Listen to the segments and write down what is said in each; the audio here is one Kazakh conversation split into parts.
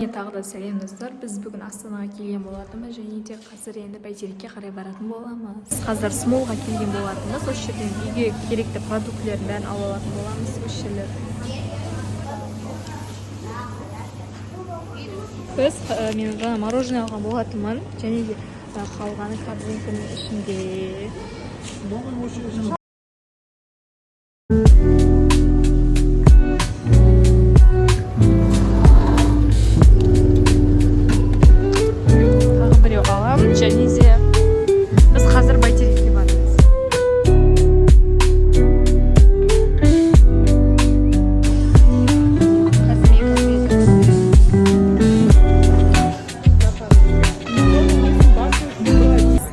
Тағы да сәлем достар. Біз бүгін Астанаға келген болатынбыз және де қазір енді Бәйтерекке қарай баратын боламыз. Қазір Смолға келген болатынбыз. Осы жерден үйге керекті продуктілердің бәрін алып алатын боламыз. Осы жерлерден. Біз мен жаңа мороженое алған болатынмын және де қалғаны корзинканың ішінде. Және де біз қазір Бәйтерекке барамыз.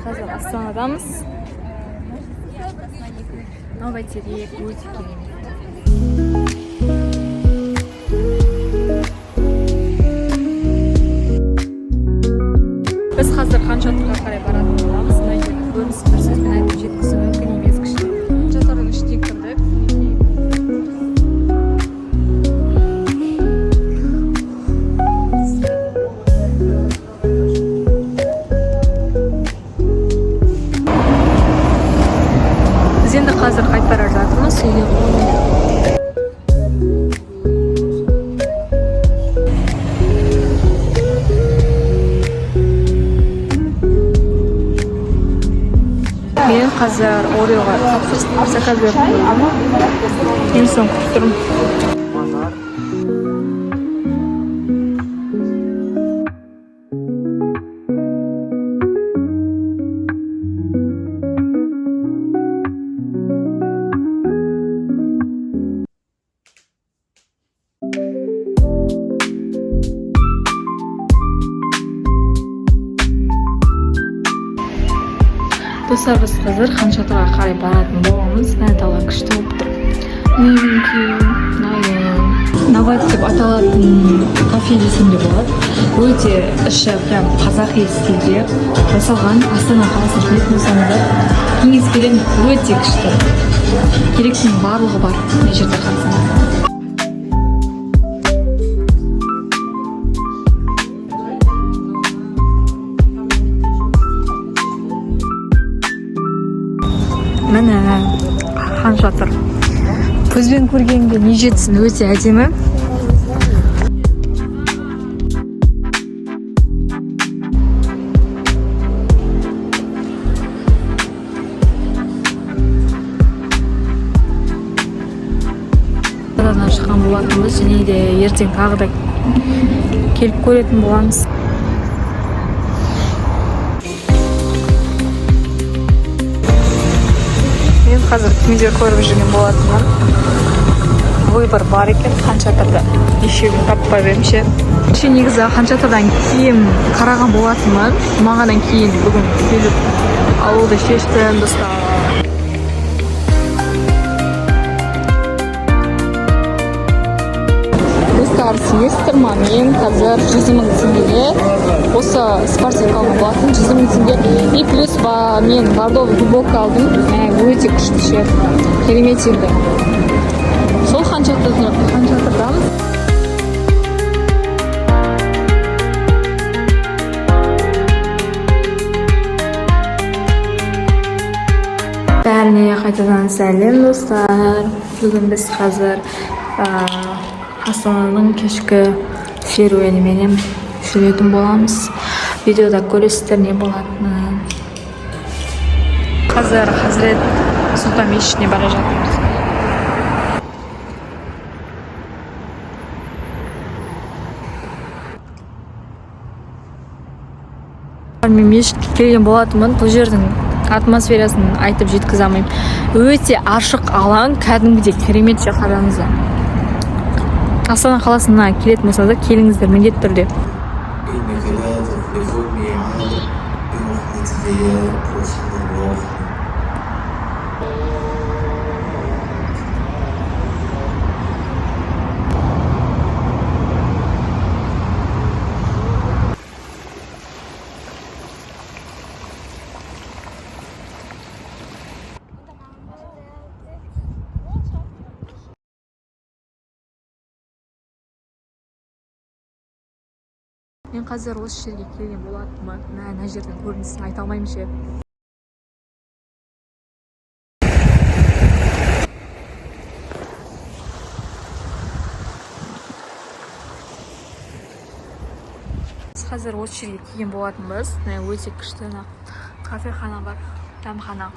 Қазір Астанадамыз. Бәйтерек өте керемет. Біз қазір Ханшатырға қарай баратын боламыз. Көрініс бір сөзбен айтып жеткізу мүмкін емес кішкене. Ханшатырдың ішіне кірдік. Біз енді қазір қайтып бара жатырмыз үйге. Мен қазір Ореоға заказ беріп қойдым. Мен соң күтіп тұрмын. Достар, біз қазір Ханшатырға қарай баратын боламыз. Тала күшті болып тұр. Нават деп аталатын кафе десем де болады. Өте іші прям қазақи стильде жасалған. Астана қаласын білетін болсаңыздар, кеңес беремін, өте күшті. Керектінің барлығы бар мына жерде қарасаңыздар. Міне Ханшатыр. Көзбен көргенге не жетсін, өте әдемі. Астанадан шыққан болатынбыз және де ертең тағы да келіп көретін боламыз. Мен қазір кімдер көріп жүрген болатынмын. Выбор бар екен Ханшатырда. Ешеуін таппай бермеше. Негізі Ханшатырдан киім қараған болатынмын. Мағадан кейін бүгін келіп алуды шештім достар. Достар, сіңесіздер ма? Мен қазір 100 000 теңгеге осы спортивка алған болатын. 100 000 теңге. И плюс мен бордовый футболка алдым. Өте күшті. Керемет еді. Сол Ханшатырдамыз. Бәріне қайтадан сәлем достар. Бүгін біз қазір Астананың кешкі серуеніменен жүретін боламыз. Видеода көресіздер не болатынын. Қазір Хазірет Сұлтан мешітіне бара жатырмыз. Мен мешітке келген болатынмын. Бұл жердің атмосферасын айтып жеткізе алмаймын. Өте ашық алаң, кәдімгідей керемет қараңыздар. Астана қаласына келетін болсаңыздар, келіңіздер міндетті түрде. Мен қазір осы жерге келген болатынмын. Мына жердің көрінісін айта алмаймын ше. Біз қазір осы жерге келген болатынбыз. Өте күшті кафехана бар, дәмхана.